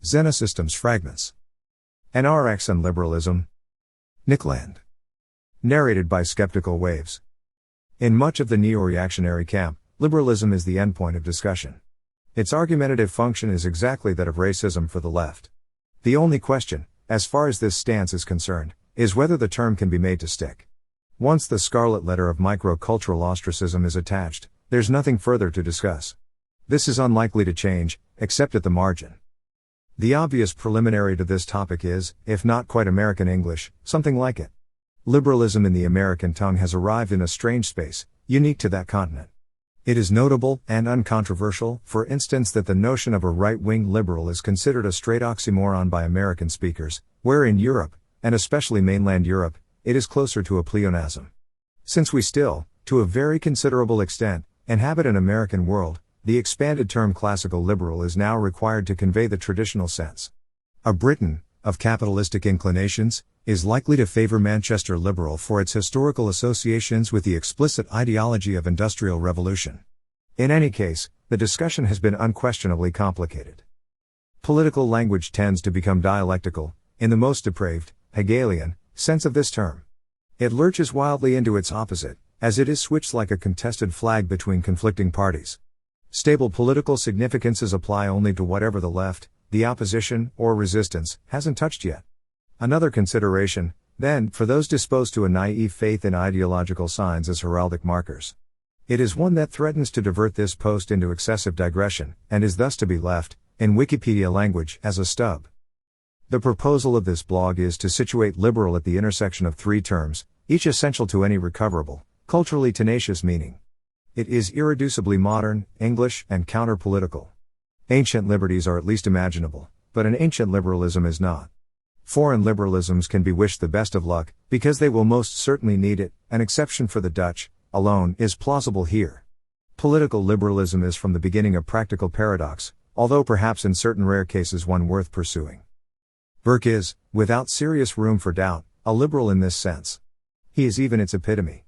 Xenosystems Fragments. NRx and Liberalism. Nickland. Narrated by Skeptical Waves. In much of the neo-reactionary camp, liberalism is the endpoint of discussion. Its argumentative function is exactly that of racism for the left. The only question, as far as this stance is concerned, is whether the term can be made to stick. Once the scarlet letter of microcultural ostracism is attached, there's nothing further to discuss. This is unlikely to change, except at the margin. The obvious preliminary to this topic is, if not quite American English, something like it. Liberalism in the American tongue has arrived in a strange space, unique to that continent. It is notable, and uncontroversial, for instance, that the notion of a right-wing liberal is considered a straight oxymoron by American speakers, where in Europe, and especially mainland Europe, it is closer to a pleonasm. Since we still, to a very considerable extent, inhabit an American world, the expanded term classical liberal is now required to convey the traditional sense. A Briton, of capitalistic inclinations, is likely to favor Manchester liberal for its historical associations with the explicit ideology of industrial revolution. In any case, the discussion has been unquestionably complicated. Political language tends to become dialectical, in the most depraved, Hegelian, sense of this term. It lurches wildly into its opposite, as it is switched like a contested flag between conflicting parties. Stable political significances apply only to whatever the left, the opposition, or resistance, hasn't touched yet. Another consideration, then, for those disposed to a naive faith in ideological signs as heraldic markers. It is one that threatens to divert this post into excessive digression, and is thus to be left, in Wikipedia language, as a stub. The proposal of this blog is to situate liberal at the intersection of three terms, each essential to any recoverable, culturally tenacious meaning. It is irreducibly modern, English, and counter-political. Ancient liberties are at least imaginable, but an ancient liberalism is not. Foreign liberalisms can be wished the best of luck, because they will most certainly need it. An exception for the Dutch, alone, is plausible here. Political liberalism is from the beginning a practical paradox, although perhaps in certain rare cases one worth pursuing. Burke is, without serious room for doubt, a liberal in this sense. He is even its epitome.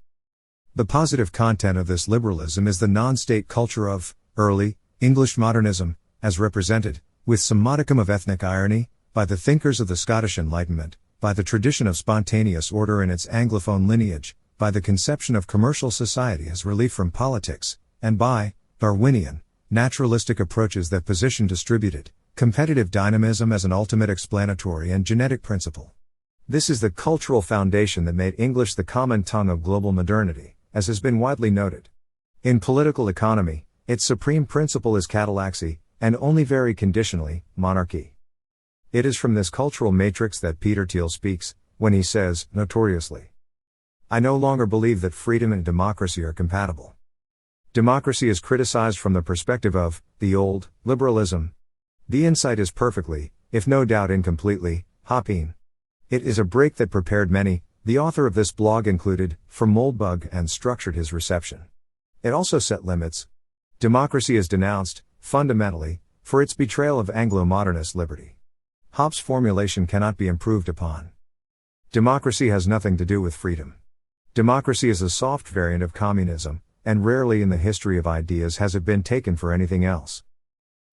The positive content of this liberalism is the non-state culture of early English modernism, as represented, with some modicum of ethnic irony, by the thinkers of the Scottish Enlightenment, by the tradition of spontaneous order in its Anglophone lineage, by the conception of commercial society as relief from politics, and by Darwinian, naturalistic approaches that position distributed, competitive dynamism as an ultimate explanatory and genetic principle. This is the cultural foundation that made English the common tongue of global modernity, as has been widely noted. In political economy, its supreme principle is catalaxy, and only very conditionally, monarchy. It is from this cultural matrix that Peter Thiel speaks, when he says, notoriously, "I no longer believe that freedom and democracy are compatible." Democracy is criticized from the perspective of the old liberalism. The insight is perfectly, if no doubt incompletely, Hopping. It is a break that prepared many, the author of this blog included, for Moldbug and structured his reception. It also set limits. Democracy is denounced, fundamentally, for its betrayal of Anglo-modernist liberty. Hobbes' formulation cannot be improved upon. Democracy has nothing to do with freedom. Democracy is a soft variant of communism, and rarely in the history of ideas has it been taken for anything else.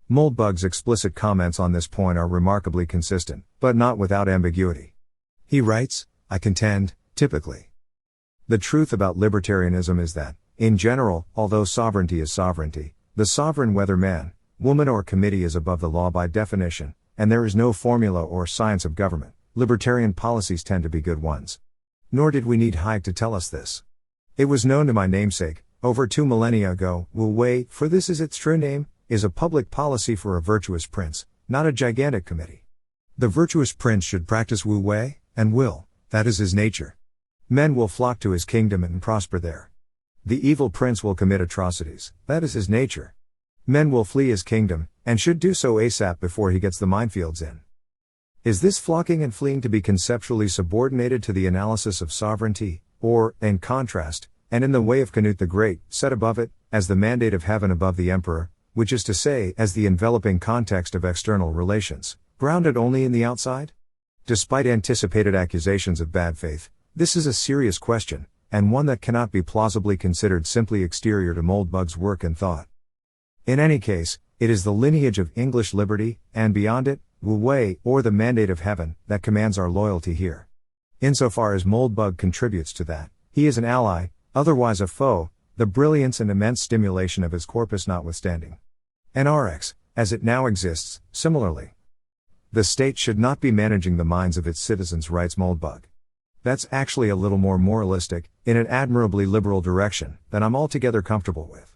Moldbug's explicit comments on this point are remarkably consistent, but not without ambiguity. He writes, I contend, typically. The truth about libertarianism is that, in general, although sovereignty is sovereignty, the sovereign whether man, woman or committee is above the law by definition, and there is no formula or science of government, libertarian policies tend to be good ones. Nor did we need Hayek to tell us this. It was known to my namesake, over 2 millennia ago, Wu Wei, for this is its true name, is a public policy for a virtuous prince, not a gigantic committee. The virtuous prince should practice Wu Wei, and will, that is his nature. Men will flock to his kingdom and prosper there. The evil prince will commit atrocities, that is his nature. Men will flee his kingdom, and should do so ASAP before he gets the minefields in. Is this flocking and fleeing to be conceptually subordinated to the analysis of sovereignty, or, in contrast, and in the way of Canute the Great, set above it, as the mandate of heaven above the emperor, which is to say, as the enveloping context of external relations, grounded only in the outside? Despite anticipated accusations of bad faith, this is a serious question, and one that cannot be plausibly considered simply exterior to Moldbug's work and thought. In any case, it is the lineage of English liberty, and beyond it, Wu Wei, or the mandate of heaven, that commands our loyalty here. Insofar as Moldbug contributes to that, he is an ally, otherwise a foe, the brilliance and immense stimulation of his corpus notwithstanding. NRx, as it now exists, similarly. The state should not be managing the minds of its citizens, writes Moldbug. That's actually a little more moralistic, in an admirably liberal direction, than I'm altogether comfortable with.